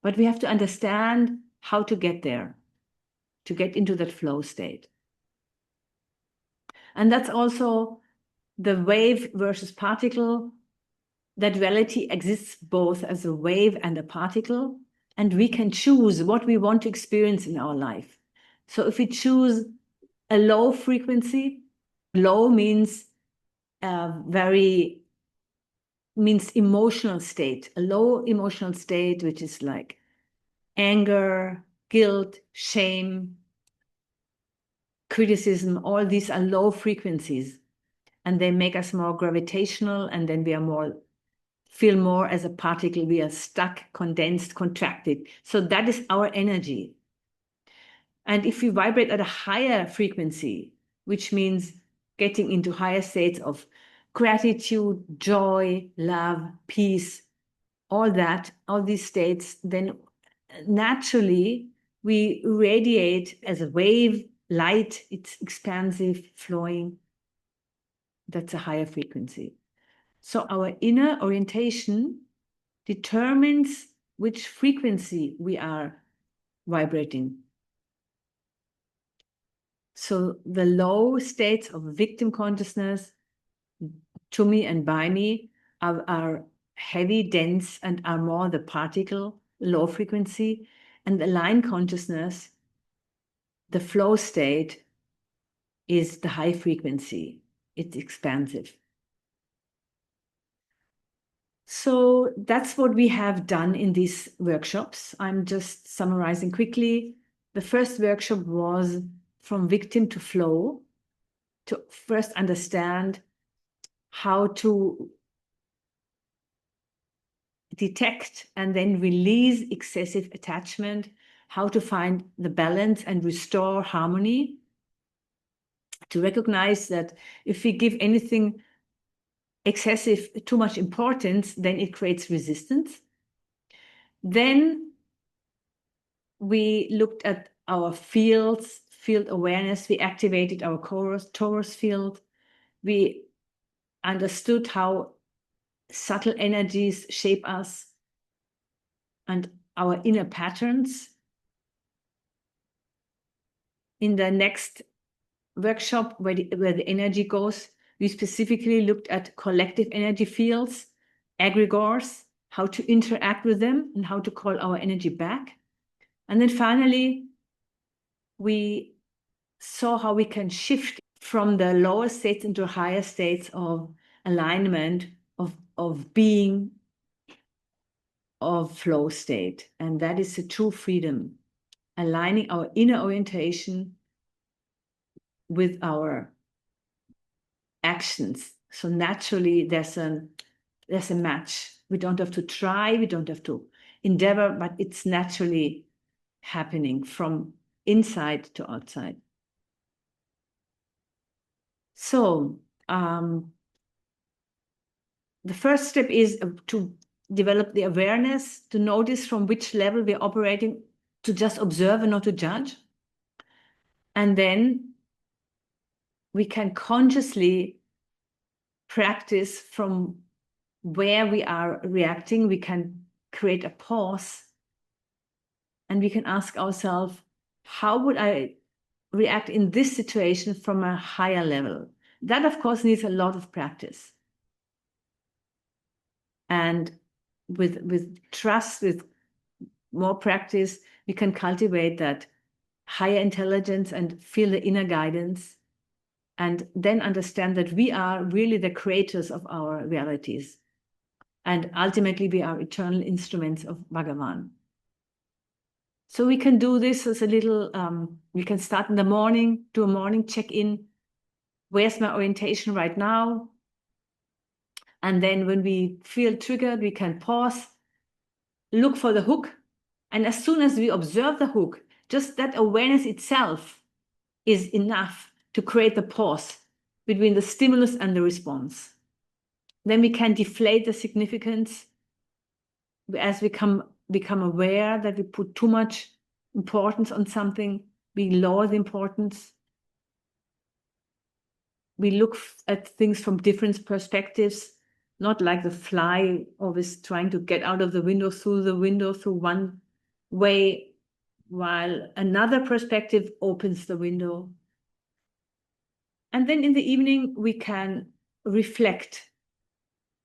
But we have to understand how to get there, to get into that flow state. And that's also the wave versus particle. That duality exists both as a wave and a particle, and we can choose what we want to experience in our life. So if we choose a low frequency, low means emotional state, a low emotional state, which is like anger, guilt, shame, criticism. All these are low frequencies, and they make us more gravitational, and then we are feel more as a particle. We are stuck, condensed, contracted. So that is our energy. And if we vibrate at a higher frequency, which means getting into higher states of gratitude, joy, love, peace, all these states, then naturally we radiate as a wave, light. It's expansive, flowing. That's a higher frequency. So our inner orientation determines which frequency we are vibrating. So the low states of victim consciousness, to me and by me, are heavy, dense, and are more the particle, low frequency. And the line consciousness, the flow state, is the high frequency. It's expansive. So that's what we have done in these workshops. I'm just summarizing quickly. The first workshop was from victim to flow, to first understand how to detect and then release excessive attachment, how to find the balance and restore harmony, to recognize that if we give anything excessive, too much importance, then it creates resistance. Then we looked at our field awareness. We activated our torus field. We understood how subtle energies shape us and our inner patterns. In the next workshop, where the energy goes, We specifically looked at collective energy fields, egregores, how to interact with them and how to call our energy back. And then finally, we saw how we can shift from the lower states into higher states of alignment, of being, of flow state. And that is the true freedom, aligning our inner orientation with our actions. So naturally, there's a match. We don't have to try, we don't have to endeavor, but it's naturally happening from inside to outside. So the first step is to develop the awareness, to notice from which level we're operating, to just observe and not to judge. And then we can consciously practice from where we are reacting. We can create a pause and we can ask ourselves, how would I react in this situation from a higher level? That, of course, needs a lot of practice. And with trust, with more practice, we can cultivate that higher intelligence and feel the inner guidance, and then understand that we are really the creators of our realities. And ultimately, we are eternal instruments of Bhagavan. So we can do this as a little, we can start in the morning, do a morning check-in. Where's my orientation right now? And then when we feel triggered, we can pause, look for the hook. And as soon as we observe the hook, just that awareness itself is enough to create the pause between the stimulus and the response. Then we can deflate the significance as we become aware that we put too much importance on something. We lower the importance. We look at things from different perspectives, not like the fly always trying to get out of the window through one way, while another perspective opens the window. And then in the evening, we can reflect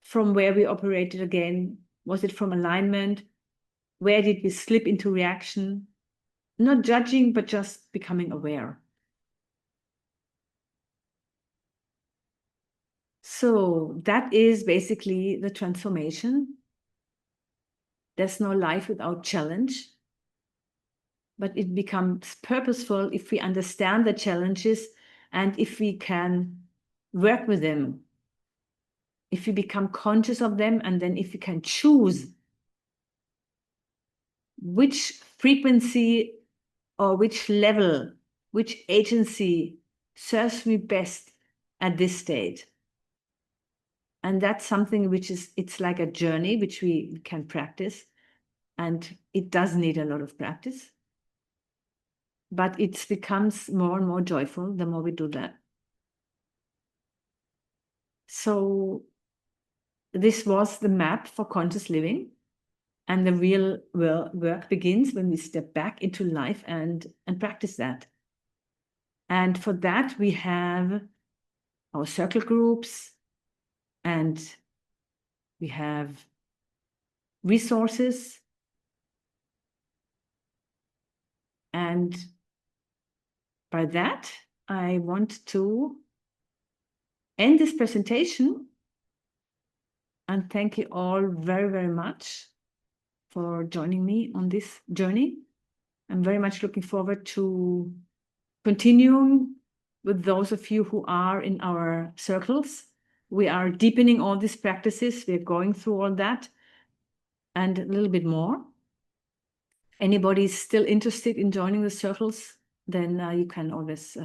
from where we operated again. Was it from alignment? Where did we slip into reaction? Not judging, but just becoming aware. So that is basically the transformation. There's no life without challenge, but it becomes purposeful if we understand the challenges and if we can work with them, if we become conscious of them, and then if we can choose which frequency or which level, which agency serves me best at this state. And that's something which it's like a journey which we can practice, and it does need a lot of practice, but it becomes more and more joyful the more we do that. So this was the map for conscious living, and the real work begins when we step back into life and practice that. And for that, we have our circle groups, and we have resources. And by that, I want to end this presentation and thank you all very, very much for joining me on this journey. I'm very much looking forward to continuing with those of you who are in our circles. We are deepening all these practices. We're going through all that and a little bit more. Anybody is still interested in joining the circles, then you can always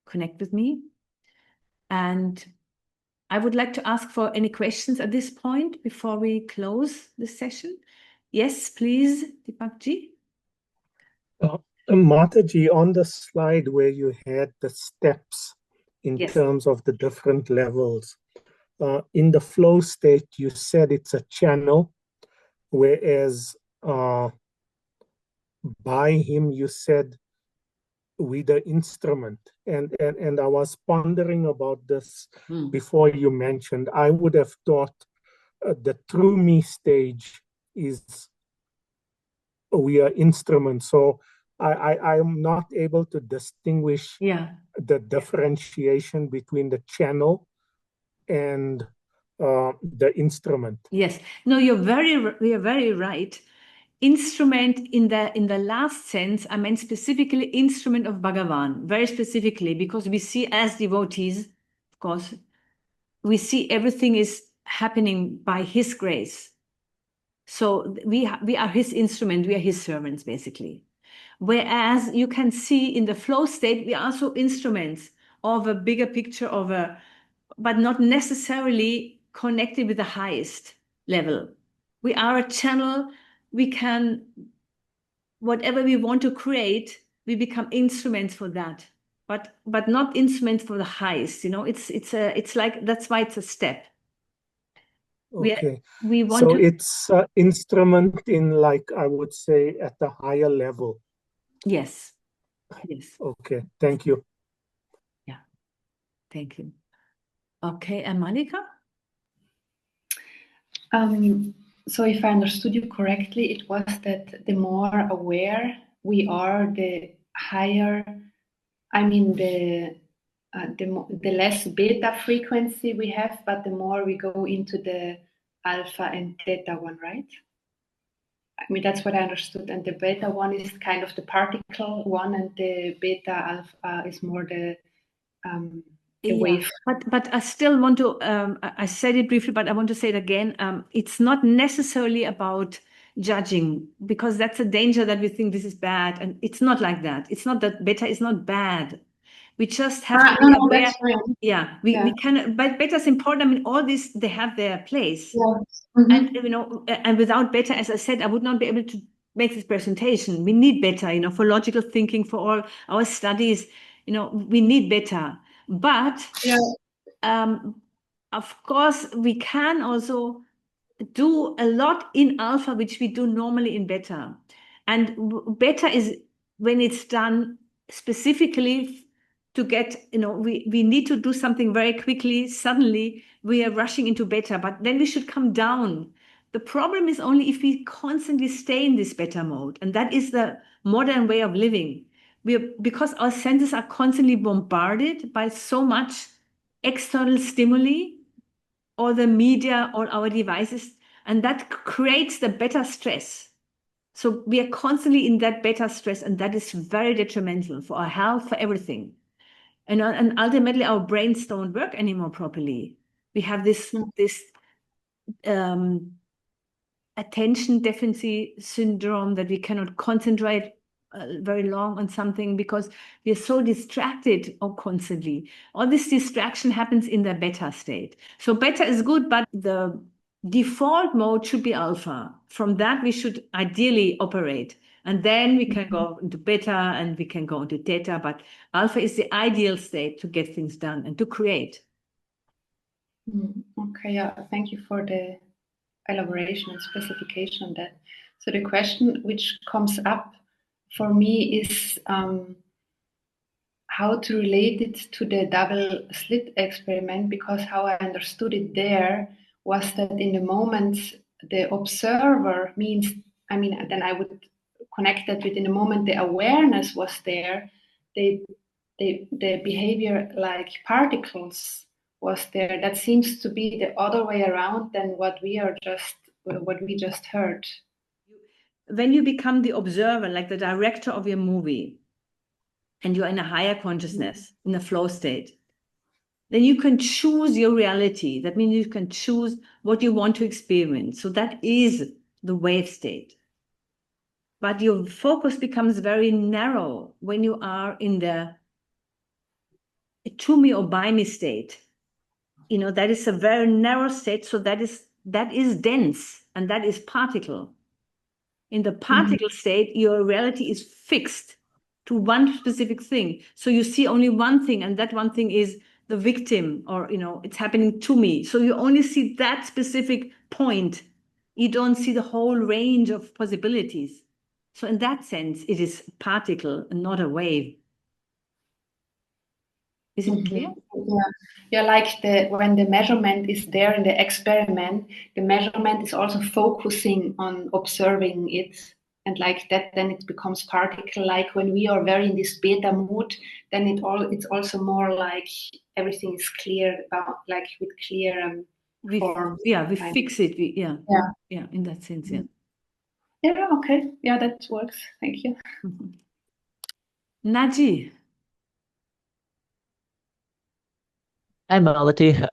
connect with me. And I would like to ask for any questions at this point before we close this session. Yes, please, Deepakji. Mataji, on the slide where you had the steps in Yes. terms of the different levels, in the flow state, you said it's a channel, whereas by him, you said with the instrument. And I was pondering about this Mm. before you mentioned. I would have thought the true me stage is we are instruments. So I am not able to distinguish Yeah. the differentiation between the channel and the instrument. Yes. No, you're very right. Instrument in the last sense, I meant specifically instrument of Bhagavan, very specifically, because we see as devotees, of course, we see everything is happening by His grace. So we are His instrument, we are His servants, basically. Whereas you can see in the flow state, we are also instruments of a bigger picture but not necessarily connected with the highest level. We are a channel. We can, whatever we want to create, we become instruments for that, but not instruments for the highest. It's like, that's why it's a step. Okay. We want So to. it's an instrument in, like, I would say, at a higher level. Yes. Yes. Okay. Thank you. Yeah. Thank you. Okay. And Monica? So if I understood you correctly, it was that the more aware we are, the higher, I mean, the less beta frequency we have, but the more we go into the alpha and theta one, right? I mean, that's what I understood. And the beta one is kind of the particle one, and the beta alpha is more the wave. But I still want to, I said it briefly, but I want to say it again. It's not necessarily about judging, because that's a danger that we think this is bad. And it's not like that. It's not that beta is not bad. We just have to be aware. That's fine. Yeah, we can, but beta is important. I mean, all this, they have their place. Yeah. Mm-hmm. And, and without beta, as I said, I would not be able to make this presentation. We need beta, for logical thinking, for all our studies, we need beta. But of course, we can also do a lot in alpha, which we do normally in beta. And beta is when it's done specifically to get, we need to do something very quickly. Suddenly, we are rushing into beta, but then we should come down. The problem is only if we constantly stay in this beta mode. And that is the modern way of living. Because our senses are constantly bombarded by so much external stimuli, or the media, or our devices, and that creates the beta stress. So we are constantly in that beta stress, and that is very detrimental for our health, for everything. And ultimately, our brains don't work anymore properly. We have this attention deficiency syndrome, that we cannot concentrate very long on something because we are so distracted constantly. All this distraction happens in the beta state. So beta is good, but the default mode should be alpha. From that, we should ideally operate. And then we can go into beta and we can go into theta, but alpha is the ideal state to get things done and to create. Okay, yeah, thank you for the elaboration and specification on that. So the question which comes up for me is how to relate it to the double slit experiment, because how I understood it there was that in the moment the observer means, I mean, then I would connect that with in the moment the awareness was there, the behavior like particles was there. That seems to be the other way around than what we just heard. When you become the observer, like the director of your movie, and you're in a higher consciousness, in a flow state, then you can choose your reality. That means you can choose what you want to experience. So that is the wave state. But your focus becomes very narrow when you are in the to me or by me state. That is a very narrow state. So that is dense, and that is particle. In the particle state, your reality is fixed to one specific thing. So you see only one thing, and that one thing is the victim, or, it's happening to me. So you only see that specific point. You don't see the whole range of possibilities. So in that sense, it is particle and not a wave. Is it clear? Yeah, like when the measurement is there in the experiment, the measurement is also focusing on observing it, and like that, then it becomes particle. Like when we are very in this beta mood, then it's also more like everything is clear about, like with clear form. We fix it. Yeah, in that sense, yeah. Yeah, okay. Yeah, that works. Thank you. Naji. Hi, Malati.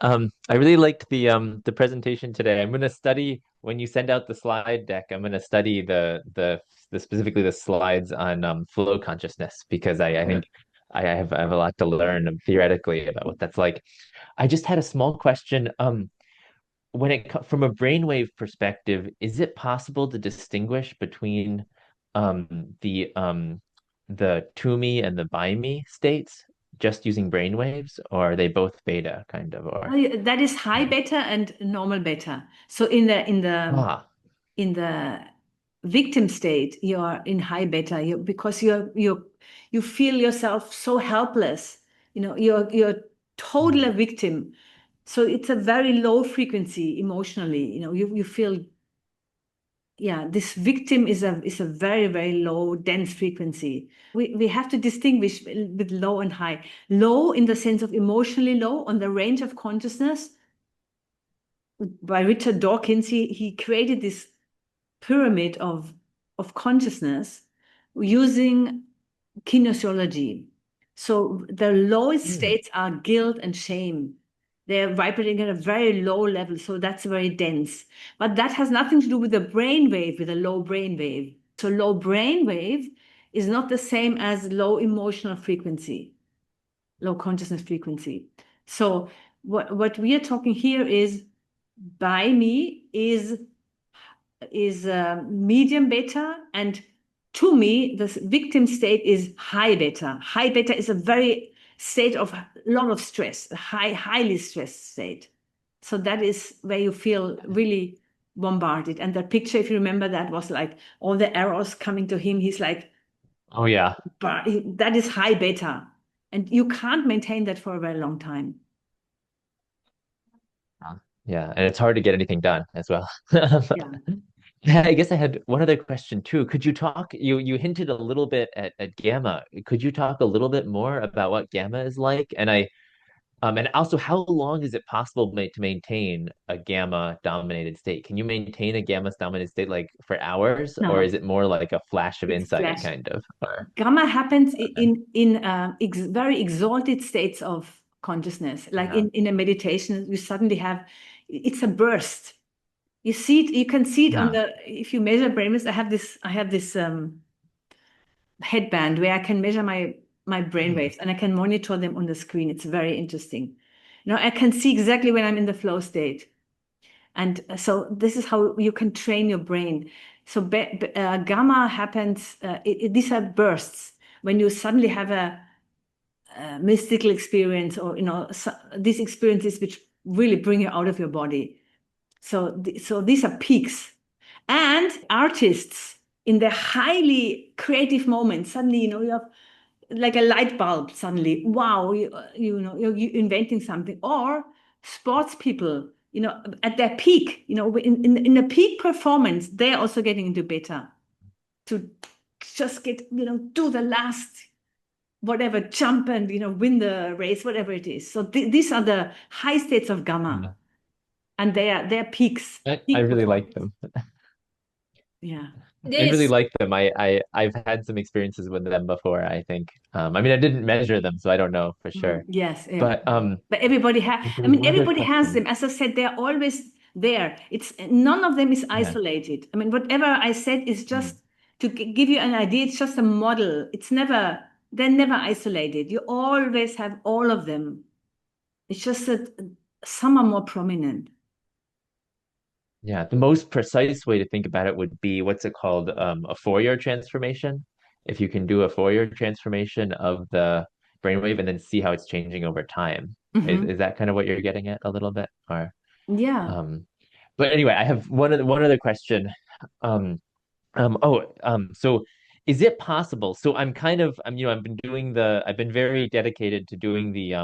I really liked the presentation today. I'm going to study when you send out the slide deck. I'm going to study the specifically the slides on flow consciousness because I think I have a lot to learn theoretically about what that's like. I just had a small question. When from a brainwave perspective, is it possible to distinguish between um, the um, the to me and the by me states just using brainwaves, or are they both beta kind of? Or That is high beta and normal beta. So in the victim state, you're in high beta because you feel yourself so helpless. You're totally a victim. So it's a very low frequency emotionally. You feel, this victim is a very, very low, dense frequency. We have to distinguish with low and high. Low in the sense of emotionally low on the range of consciousness. By Richard Dawkins, he created this pyramid of consciousness using kinesiology. So the lowest states are guilt and shame. They're vibrating at a very low level, so that's very dense. But that has nothing to do with the brain wave, with a low brain wave. So low brain wave is not the same as low emotional frequency, low consciousness frequency. So what we are talking here is by me is medium beta, and to me the victim state is high beta. High beta is a very state of a lot of stress, a highly stressed state. So that is where you feel really bombarded. And that picture, if you remember, that was like all the arrows coming to him. He's like, oh yeah, that is high beta, and you can't maintain that for a very long time. yeah, and it's hard to get anything done as well. Yeah. Yeah, I guess I had one other question too. Could you talk, you hinted a little bit at gamma. Could you talk a little bit more about what gamma is like? And also how long is it possible to maintain a gamma dominated state? Can you maintain a gamma dominated state like for hours, or No, is it more like a flash of it's insight flash. kind of? Gamma happens in very exalted states of consciousness. Like in a meditation, you suddenly have, it's a burst. You see it, you can see it on if you measure brainwaves. I have this headband where I can measure my brainwaves and I can monitor them on the screen. It's very interesting. I can see exactly when I'm in the flow state. And so this is how you can train your brain. So gamma happens, these are bursts when you suddenly have a mystical experience, or these experiences which really bring you out of your body. So these are peaks. And artists in their highly creative moments, suddenly, you have like a light bulb suddenly. Wow, you're inventing something. Or sports people, at their peak, in a peak performance, they're also getting into beta to just get, do the last whatever jump and, win the race, whatever it is. So these are the high states of gamma, and they're peaks. I really like them. Yeah. I really like them. I've had some experiences with them before, I think. I mean, I didn't measure them, so I don't know for sure. Yes, yeah. But everybody has, there was one other everybody has question. them. As I said, they're always there. It's none of them is isolated. I mean, whatever I said is just to give you an idea. It's just a model. They're never isolated. You always have all of them. It's just that some are more prominent. Yeah, the most precise way to think about it would be what's it called? A Fourier transformation. If you can do a Fourier transformation of the brainwave and then see how it's changing over time. Is that kind of what you're getting at a little bit? Or Yeah. But anyway, I have one other question. So is it possible? So I'm kind of, I've been very dedicated to doing the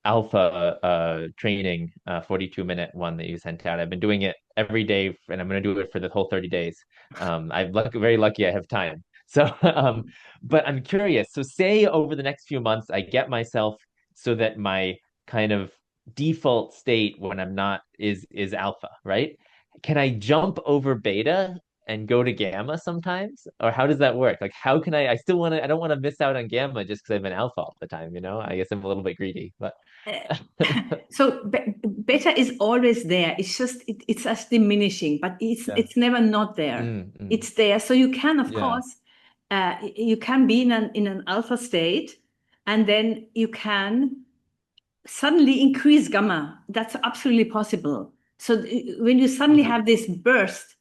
alpha training 42-minute one that you sent out. I've been doing it every day, and I'm going to do it for the whole 30 days. Very lucky I have time. So, but I'm curious. So, say over the next few months, I get myself so that my kind of default state when I'm not is alpha, right? Can I jump over beta and go to gamma sometimes? Or how does that work? Like, how can I still want to, I don't want to miss out on gamma just because I've been alpha all the time, you know? I guess I'm a little bit greedy, but. So beta is always there. It's just, it's just diminishing, but it's never not there. It's there. So you can, of course, you can be in an alpha state, and then you can suddenly increase gamma. That's absolutely possible. So when you suddenly have this burst,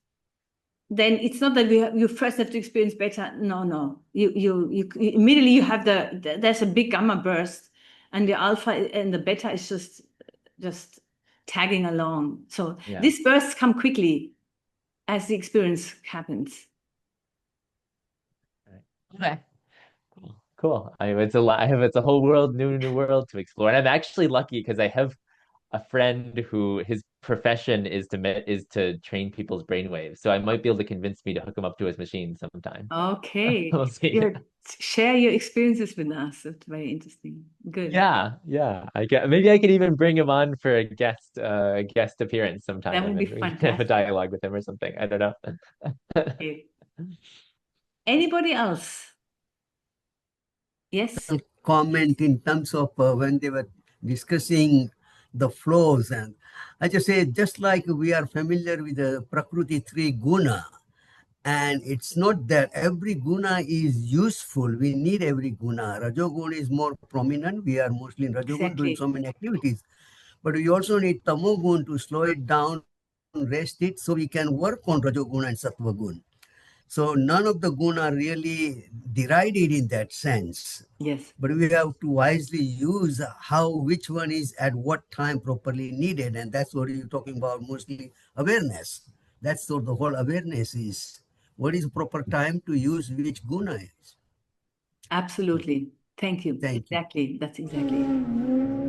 then it's not that you first have to experience beta. No. You immediately you have there's a big gamma burst, and the alpha and the beta is just tagging along. So these bursts come quickly as the experience happens. Okay. Cool. It's a whole world, new world to explore. And I'm actually lucky because I have a friend who his profession is to train people's brainwaves. So I might be able to convince me to hook him up to his machine sometime. Okay. We'll see. Share your experiences with us. That's very interesting. Good. Yeah. Maybe I could even bring him on for a guest appearance sometime. That would be and we can have a fantastic. dialogue with him or something. I don't know. Okay. Anybody else? Yes. Comment in terms of when they were discussing the flows, and I just say, just like we are familiar with the Prakriti 3 guna, and it's not that every guna is useful. We need every guna. Rajoguna is more prominent. We are mostly in Rajogun doing so many activities, but we also need Tamogun to slow it down, rest it, so we can work on Rajoguna and Sattvagun. So none of the guna are really derided in that sense. Yes. But we have to wisely use which one is at what time properly needed. And that's what you're talking about, mostly awareness. That's what the whole awareness is. What is the proper time to use which guna is? Absolutely. Thank you. Thank you. Exactly. That's exactly it.